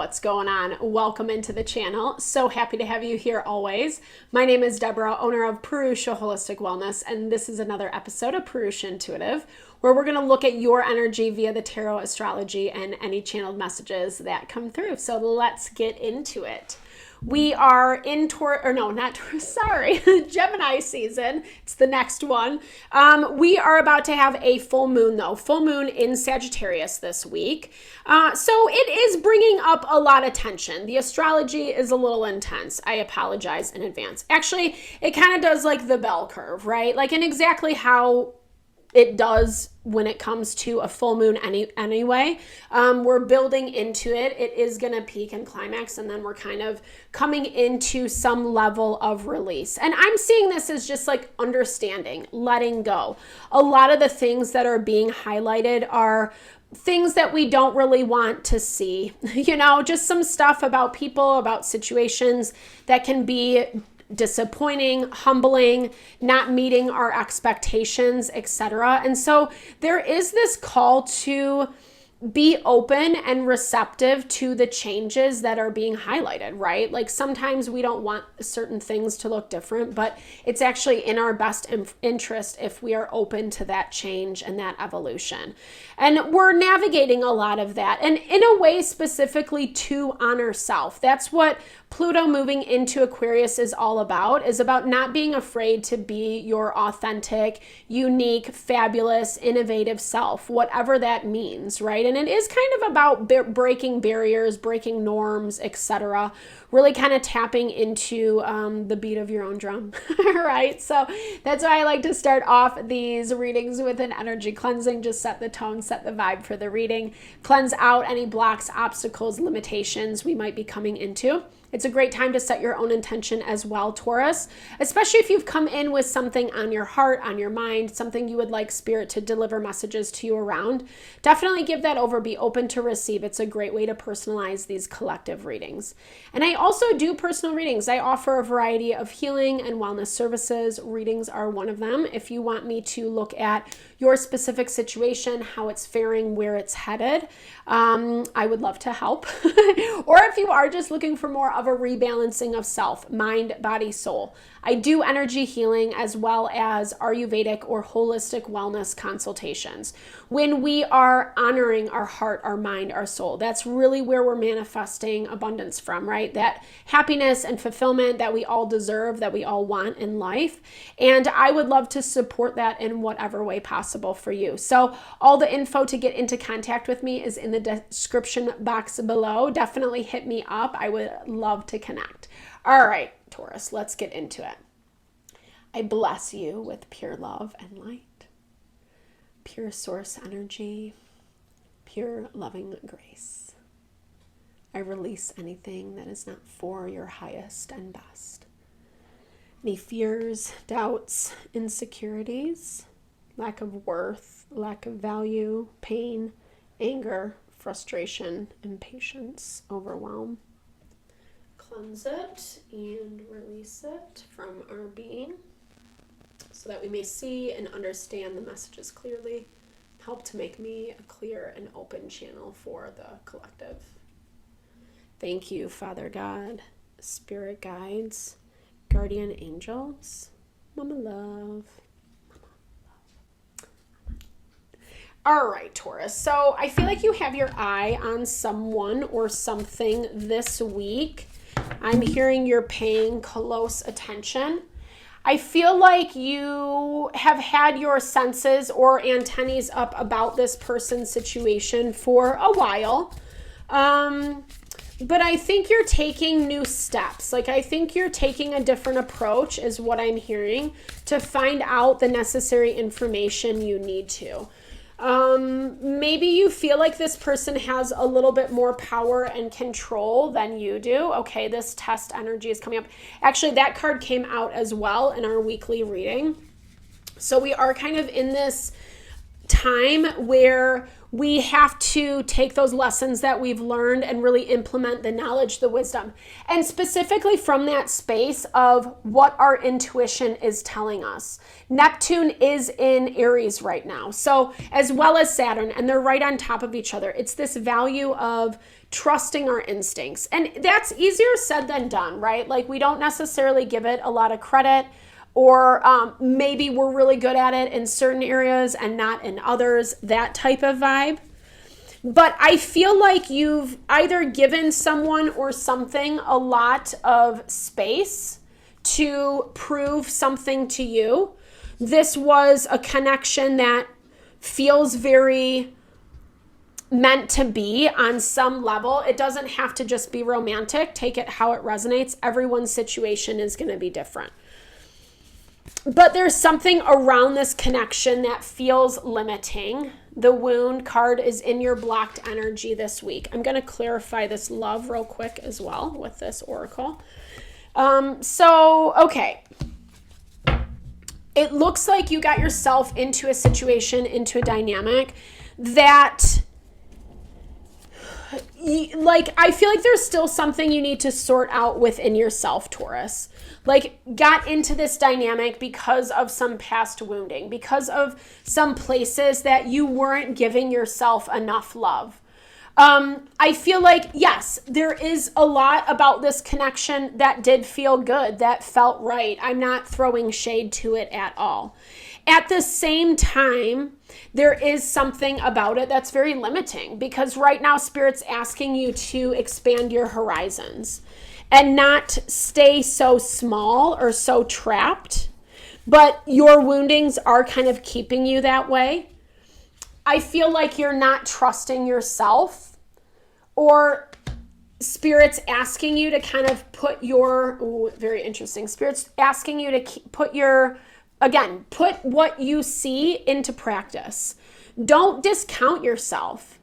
What's going on? Welcome into the channel. So happy to have you here always. My name is Deborah, owner of Purusha Holistic Wellness, and this is another episode of Purusha Intuitive, where we're going to look at your energy via the tarot, astrology, and any channeled messages that come through. So let's get into it. We are in Gemini season. It's the next one. We are about to have a full moon though. Full moon in Sagittarius this week. So it is bringing up a lot of tension. The astrology is a little intense. I apologize in advance. Actually, it kind of does like the bell curve, right? Like in exactly how it does when it comes to a full moon anyway. We're building into it. It is going to peak and climax, and then we're kind of coming into some level of release. And I'm seeing this as just like understanding, letting go. A lot of the things that are being highlighted are things that we don't really want to see, just some stuff about people, about situations that can be disappointing, humbling, not meeting our expectations, etc. And so there is this call to be open and receptive to the changes that are being highlighted, right? Like sometimes we don't want certain things to look different, but it's actually in our best interest if we are open to that change and that evolution. And we're navigating a lot of that, and in a way specifically to honor self. That's what Pluto moving into Aquarius is all about, is about not being afraid to be your authentic, unique, fabulous, innovative self, whatever that means, right? And it is kind of about breaking barriers, breaking norms, etc. Really kind of tapping into the beat of your own drum, right? So that's why I like to start off these readings with an energy cleansing. Just set the tone, set the vibe for the reading, cleanse out any blocks, obstacles, limitations we might be coming into. It's a great time to set your own intention as well, Taurus, especially if you've come in with something on your heart, on your mind, something you would like Spirit to deliver messages to you around. Definitely give that over. Be open to receive. It's a great way to personalize these collective readings. And I also do personal readings. I offer a variety of healing and wellness services. Readings are one of them. If you want me to look at your specific situation, how it's faring, where it's headed, I would love to help. Or if you are just looking for more of a rebalancing of self, mind, body, soul, I do energy healing as well as Ayurvedic or holistic wellness consultations. When we are honoring our heart, our mind, our soul, that's really where we're manifesting abundance from, right? That happiness and fulfillment that we all deserve, that we all want in life. And I would love to support that in whatever way possible for you. So all the info to get into contact with me is in the description box below. Definitely hit me up. I would love to connect. All right, Taurus, let's get into it. I bless you with pure love and light, pure source energy, pure loving grace. I release anything that is not for your highest and best. Any fears, doubts, insecurities, lack of worth, lack of value, pain, anger, frustration, impatience, overwhelm. Cleanse it and release it from our being so that we may see and understand the messages clearly. Help to make me a clear and open channel for the collective. Thank you, Father God, Spirit guides, guardian angels, Mama Love. All right, Taurus. So I feel like you have your eye on someone or something this week. I'm hearing you're paying close attention. I feel like you have had your senses or antennae up about this person's situation for a while. But I think you're taking new steps. Like I think you're taking a different approach is what I'm hearing to find out the necessary information you need to. Maybe you feel like this person has a little bit more power and control than you do. Okay, this test energy is coming up. Actually, that card came out as well in our weekly reading. So we are kind of in this time where we have to take those lessons that we've learned and really implement the knowledge, the wisdom, and specifically from that space of what our intuition is telling us. Neptune is in Aries right now, so as well as Saturn, and they're right on top of each other. It's this value of trusting our instincts, and that's easier said than done, right? Like, we don't necessarily give it a lot of credit, or maybe we're really good at it in certain areas and not in others, that type of vibe. But I feel like you've either given someone or something a lot of space to prove something to you. This was a connection that feels very meant to be on some level. It doesn't have to just be romantic. Take it how it resonates. Everyone's situation is going to be different. But there's something around this connection that feels limiting. The wound card is in your blocked energy this week. I'm going to clarify this love real quick as well with this oracle. Okay. It looks like you got yourself into a situation, into a dynamic that, like, I feel like there's still something you need to sort out within yourself, Taurus. Like, got into this dynamic because of some past wounding, because of some places that you weren't giving yourself enough love. I feel like, yes, there is a lot about this connection that did feel good, that felt right. I'm not throwing shade to it at all. At the same time, there is something about it that's very limiting, because right now Spirit's asking you to expand your horizons and not stay so small or so trapped, but your woundings are kind of keeping you that way. I feel like you're not trusting yourself, or Spirit's asking you to kind of put your, very interesting, Spirit's asking you to put what you see into practice. Don't discount yourself.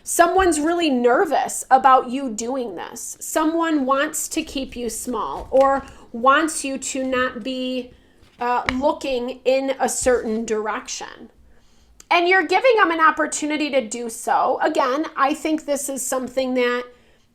Someone's really nervous about you doing this. Someone wants to keep you small, or wants you to not be looking in a certain direction. And you're giving them an opportunity to do so. Again, I think this is something that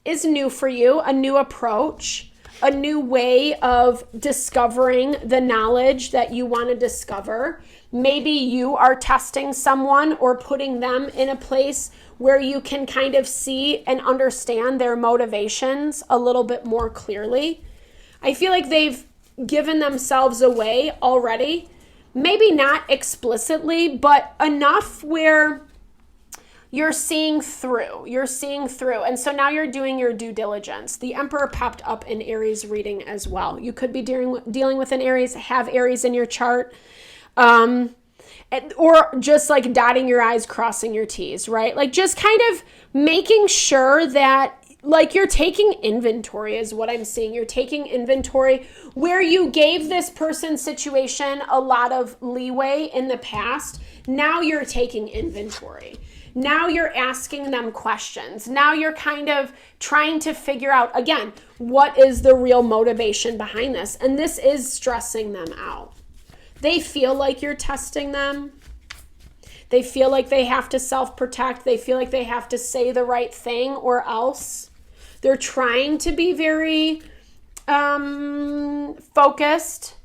is new for you, a new approach, a new way of discovering the knowledge that you want to discover. Maybe you are testing someone or putting them in a place where you can kind of see and understand their motivations a little bit more clearly. I feel like they've given themselves away already. Maybe not explicitly, but enough where you're seeing through. And so now you're doing your due diligence. The Emperor popped up in Aries reading as well. You could be dealing with an Aries, have Aries in your chart. Or just like dotting your I's, crossing your T's, right? Like, just kind of making sure that, like, you're taking inventory is what I'm seeing. You're taking inventory where you gave this person's situation a lot of leeway in the past. Now you're taking inventory. Now you're asking them questions. Now you're kind of trying to figure out, again, what is the real motivation behind this? And this is stressing them out. They feel like you're testing them. They feel like they have to self-protect. They feel like they have to say the right thing or else. They're trying to be very focused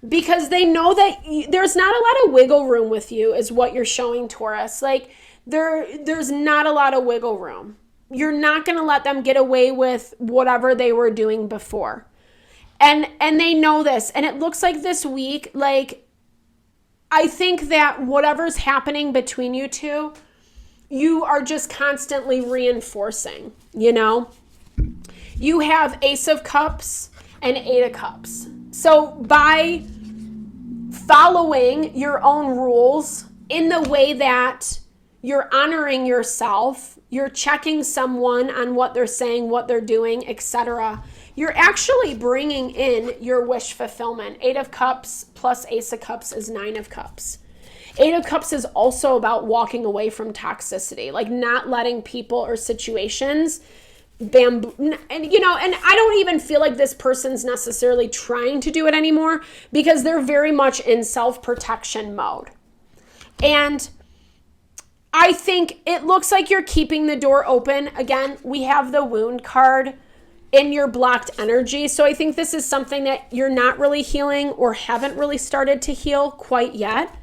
because they know that there's not a lot of wiggle room with you is what you're showing, Taurus. Like, there's not a lot of wiggle room. You're not going to let them get away with whatever they were doing before. And they know this. And it looks like this week, like, I think that whatever's happening between you two, you are just constantly reinforcing, you know? You have Ace of Cups and Eight of Cups. So by following your own rules in the way that you're honoring yourself, you're checking someone on what they're saying, what they're doing, etc., you're actually bringing in your wish fulfillment. Eight of Cups plus Ace of Cups is Nine of Cups. Eight of Cups is also about walking away from toxicity, like not letting people or situations bamboo. And, you know, and I don't even feel like this person's necessarily trying to do it anymore because they're very much in self-protection mode. And I think it looks like you're keeping the door open. Again, we have the wound card in your blocked energy. So I think this is something that you're not really healing or haven't really started to heal quite yet.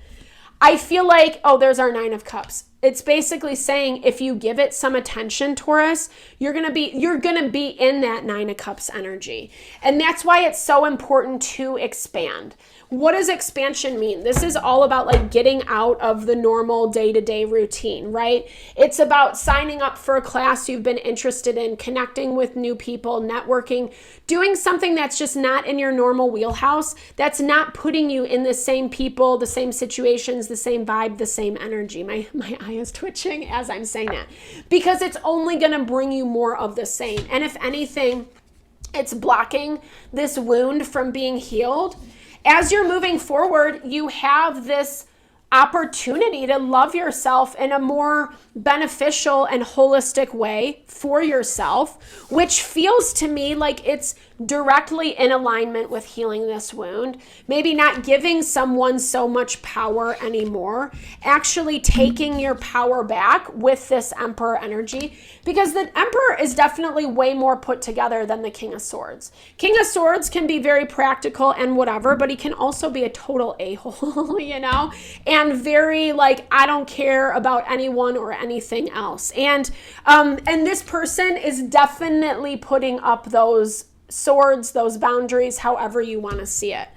I feel like, oh, there's our 9 of Cups. It's basically saying if you give it some attention, Taurus, you're going to be in that 9 of Cups energy. And that's why it's so important to expand. What does expansion mean? This is all about like getting out of the normal day-to-day routine, right? It's about signing up for a class you've been interested in, connecting with new people, networking, doing something that's just not in your normal wheelhouse, that's not putting you in the same people, the same situations, the same vibe, the same energy. My eye is twitching as I'm saying that, because it's only going to bring you more of the same. And if anything, it's blocking this wound from being healed. As you're moving forward, you have this opportunity to love yourself in a more beneficial and holistic way for yourself, which feels to me like it's directly in alignment with healing this wound. Maybe not giving someone so much power anymore, actually taking your power back with this Emperor energy, because the Emperor is definitely way more put together than the King of Swords. King of Swords can be very practical and whatever, but he can also be a total a-hole, you know, and very like, I don't care about anyone or anything else. And this person is definitely putting up those swords, those boundaries, however you want to see it.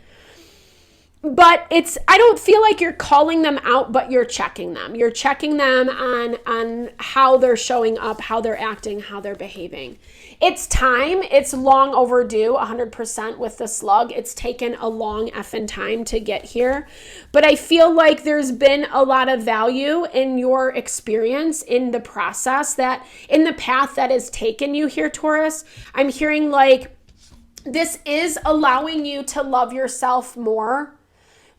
But I don't feel like you're calling them out, but you're checking them. You're checking them on how they're showing up, how they're acting, how they're behaving. It's time. It's long overdue, 100% with the slug. It's taken a long effing time to get here. But I feel like there's been a lot of value in your experience in the process, that in the path that has taken you here, Taurus. I'm hearing like this is allowing you to love yourself more,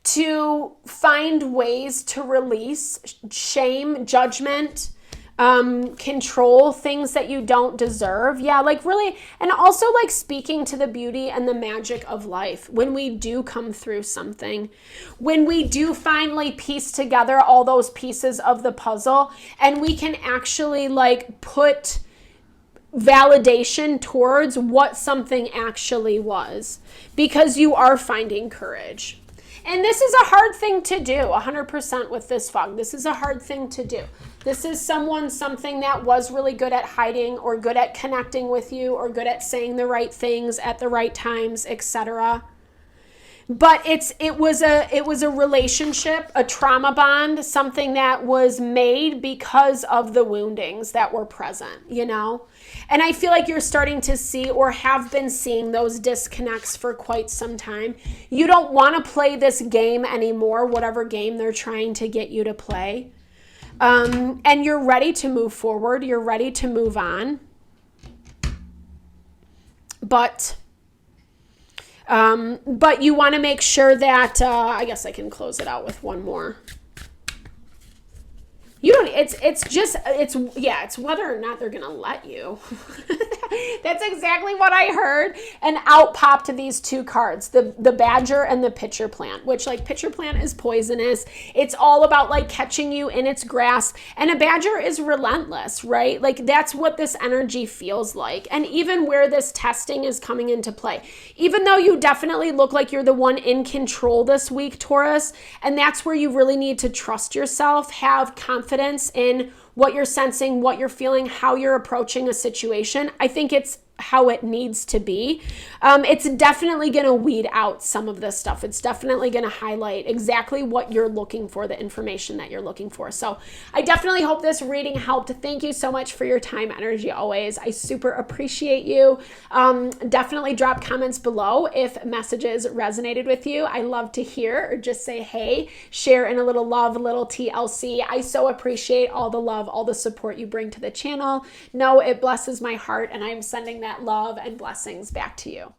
to find ways to release shame, judgment, control, things that you don't deserve. Yeah, like really, and also like speaking to the beauty and the magic of life when we do come through something, when we do finally piece together all those pieces of the puzzle, and we can actually like put validation towards what something actually was, because you are finding courage. And this is a hard thing to do, 100% with this fog. This is a hard thing to do. This is something that was really good at hiding, or good at connecting with you, or good at saying the right things at the right times, etc. But it was a relationship, a trauma bond, something that was made because of the woundings that were present, you know? And I feel like you're starting to see, or have been seeing, those disconnects for quite some time. You don't want to play this game anymore, whatever game they're trying to get you to play. And you're ready to move forward. You're ready to move on. But you want to make sure that, I guess I can close it out with one more. You don't, it's whether or not they're going to let you. That's exactly what I heard. And out popped these two cards, the badger and the pitcher plant, which like pitcher plant is poisonous. It's all about like catching you in its grasp. And a badger is relentless, right? Like that's what this energy feels like. And even where this testing is coming into play, even though you definitely look like you're the one in control this week, Taurus, and that's where you really need to trust yourself, have confidence in what you're sensing, what you're feeling, how you're approaching a situation. I think it's how it needs to be. It's definitely going to weed out some of this stuff. It's definitely going to highlight exactly what you're looking for, the information that you're looking for. So I definitely hope this reading helped. Thank you so much for your time, energy, always. I super appreciate you. Definitely drop comments below if messages resonated with you. I love to hear, or just say, hey, share in a little love, a little TLC. I so appreciate all the love, all the support you bring to the channel. No, it blesses my heart, and I'm sending that love and blessings back to you.